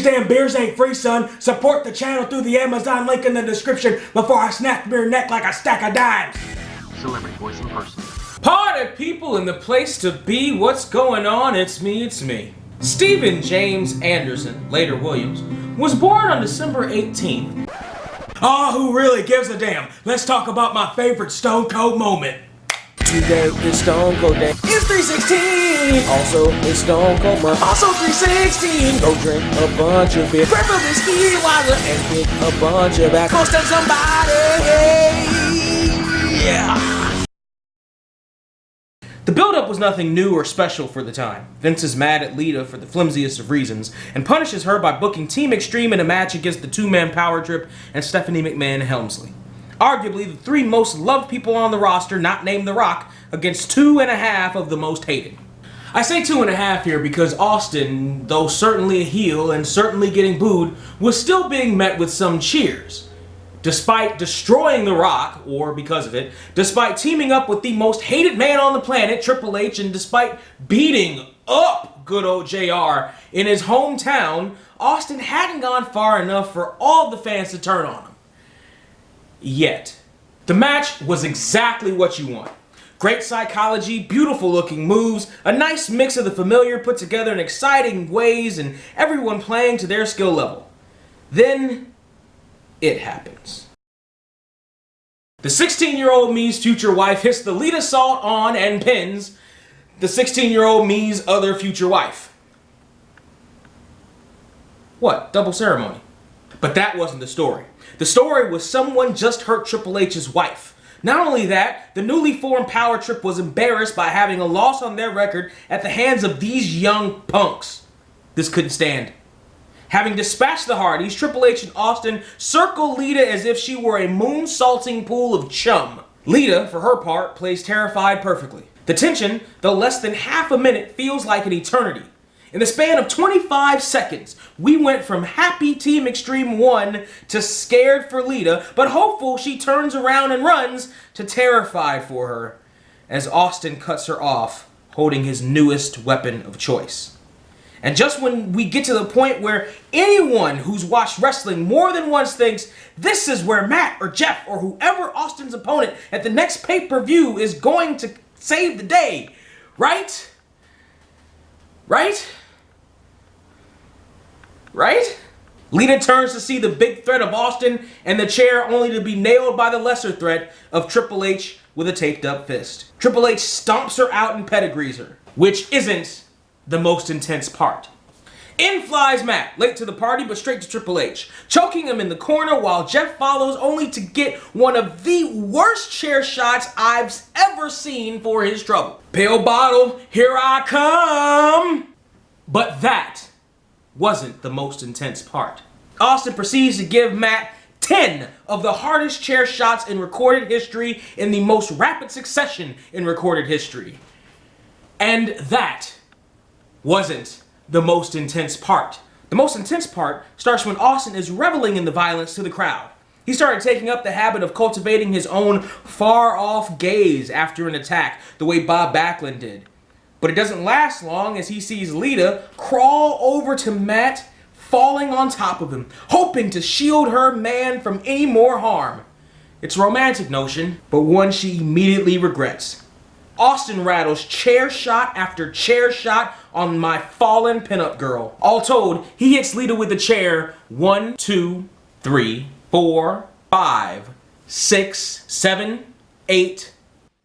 damn beers ain't free, son. Support the channel through the Amazon link in the description before I snap your neck like a stack of dimes. Celebrity voice in person. Party people in the place to be. What's going on? It's me. Stephen James Anderson, later Williams, was born on December 18th. Oh, who really gives a damn? Let's talk about my favorite Stone Cold moment. Today is Stone Cold Day. It's 316. Also, it's Stone Cold Month. Also 316. Go drink a bunch of beer. Preferably ski water. And pick a bunch of back. Go stab somebody. Yeah. The build-up was nothing new or special for the time. Vince is mad at Lita for the flimsiest of reasons, and punishes her by booking Team Xtreme in a match against the two-man Power Trip and Stephanie McMahon Helmsley. Arguably the three most loved people on the roster, not named The Rock, against 2.5 of the most hated. I say 2.5 here because Austin, though certainly a heel and certainly getting booed, was still being met with some cheers. Despite destroying The Rock, or because of it, despite teaming up with the most hated man on the planet, Triple H, and despite beating up good old JR in his hometown, Austin hadn't gone far enough for all the fans to turn on him. Yet. The match was exactly what you want. Great psychology, beautiful looking moves, a nice mix of the familiar put together in exciting ways, and everyone playing to their skill level. Then it happens. The 16-year-old Mi's future wife hits the Lita Salt on and pins the 16-year-old Mi's other future wife. What? Double ceremony. But that wasn't the story. The story was someone just hurt Triple H's wife. Not only that, the newly formed Power Trip was embarrassed by having a loss on their record at the hands of these young punks. This couldn't stand. Having dispatched the Hardys, Triple H and Austin circle Lita as if she were a moon-salting pool of chum. Lita, for her part, plays terrified perfectly. The tension, though less than half a minute, feels like an eternity. In the span of 25 seconds, we went from happy Team Xtreme 1 to scared for Lita, but hopeful she turns around and runs, to terrified for her, as Austin cuts her off, holding his newest weapon of choice. And just when we get to the point where anyone who's watched wrestling more than once thinks this is where Matt or Jeff or whoever Austin's opponent at the next pay-per-view is going to save the day, right? Right? Right? Lita turns to see the big threat of Austin and the chair only to be nailed by the lesser threat of Triple H with a taped up fist. Triple H stomps her out and pedigrees her, which isn't the most intense part. In flies Matt, late to the party but straight to Triple H, choking him in the corner while Jeff follows only to get one of the worst chair shots I've ever seen for his trouble. Pill bottle, here I come! But that wasn't the most intense part. Austin proceeds to give Matt 10 of the hardest chair shots in recorded history in the most rapid succession in recorded history. And that wasn't the most intense part. The most intense part starts when Austin is reveling in the violence to the crowd. He started taking up the habit of cultivating his own far-off gaze after an attack, the way Bob Backlund did. But it doesn't last long as he sees Lita crawl over to Matt, falling on top of him, hoping to shield her man from any more harm. It's a romantic notion, but one she immediately regrets. Austin rattles chair shot after chair shot on my fallen pinup girl. All told, he hits Lita with the chair 1, 2, 3, 4, 5, 6, 7, 8,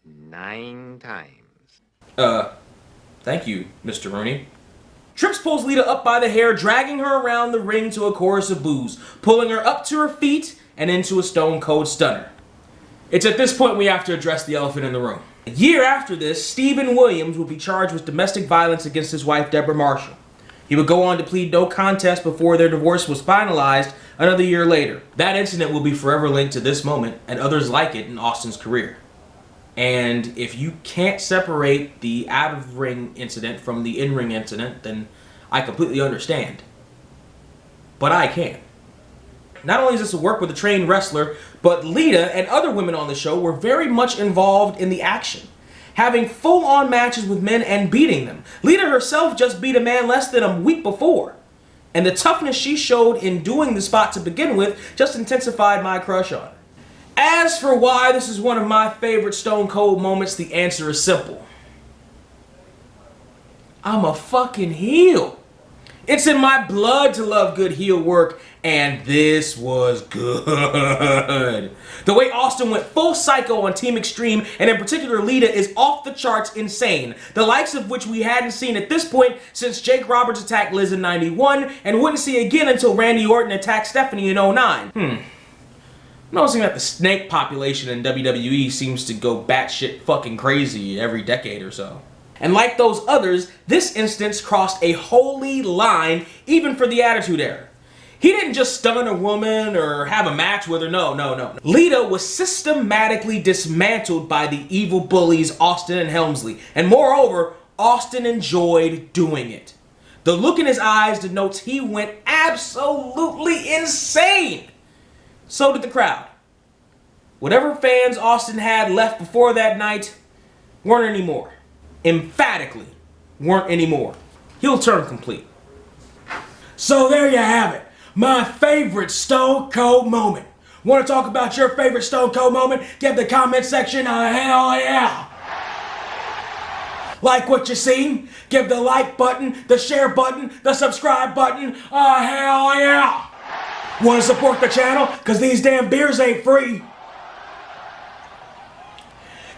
9 times. Thank you, Mr. Rooney. Trips pulls Lita up by the hair, dragging her around the ring to a chorus of boos, pulling her up to her feet and into a stone cold stunner. It's at this point we have to address the elephant in the room. A year after this, Stephen Williams would be charged with domestic violence against his wife, Deborah Marshall. He would go on to plead no contest before their divorce was finalized another year later. That incident will be forever linked to this moment and others like it in Austin's career. And if you can't separate the out-of-ring incident from the in-ring incident, then I completely understand. But I can. Not only is this a work with a trained wrestler, but Lita and other women on the show were very much involved in the action, having full-on matches with men and beating them. Lita herself just beat a man less than a week before. And the toughness she showed in doing the spot to begin with just intensified my crush on her. As for why this is one of my favorite Stone Cold moments, the answer is simple. I'm a fucking heel. It's in my blood to love good heel work, and this was good. The way Austin went full psycho on Team Xtreme, and in particular Lita, is off the charts insane. The likes of which we hadn't seen at this point since Jake Roberts attacked Liz in '91, and wouldn't see again until Randy Orton attacked Stephanie in '09. Noticing that the snake population in WWE seems to go batshit fucking crazy every decade or so. And like those others, this instance crossed a holy line even for the Attitude Era. He didn't just stun a woman or have a match with her, no. Lita was systematically dismantled by the evil bullies Austin and Helmsley, and moreover, Austin enjoyed doing it. The look in his eyes denotes he went absolutely insane. So did the crowd. Whatever fans Austin had left before that night weren't anymore. Emphatically weren't anymore. Heel turn complete. So there you have it. My favorite Stone Cold moment. Want to talk about your favorite Stone Cold moment? Give the comment section a hell yeah. Like what you seen? Give the like button, the share button, the subscribe button a hell yeah. Want to support the channel? Because these damn beers ain't free.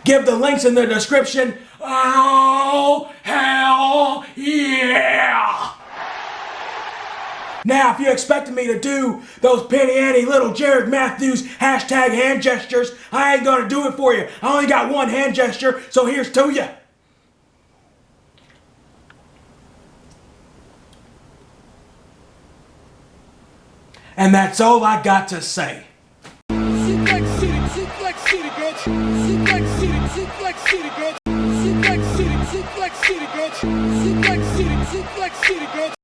Give the links in the description. Oh, hell yeah! Now, if you expected me to do those penny-ante little Jared Matthews hashtag hand gestures, I ain't gonna do it for you. I only got one hand gesture, so here's to you. And that's all I got to say. Suplex City, bitch. Suplex City, bitch. Suplex City, bitch. Suplex City, bitch.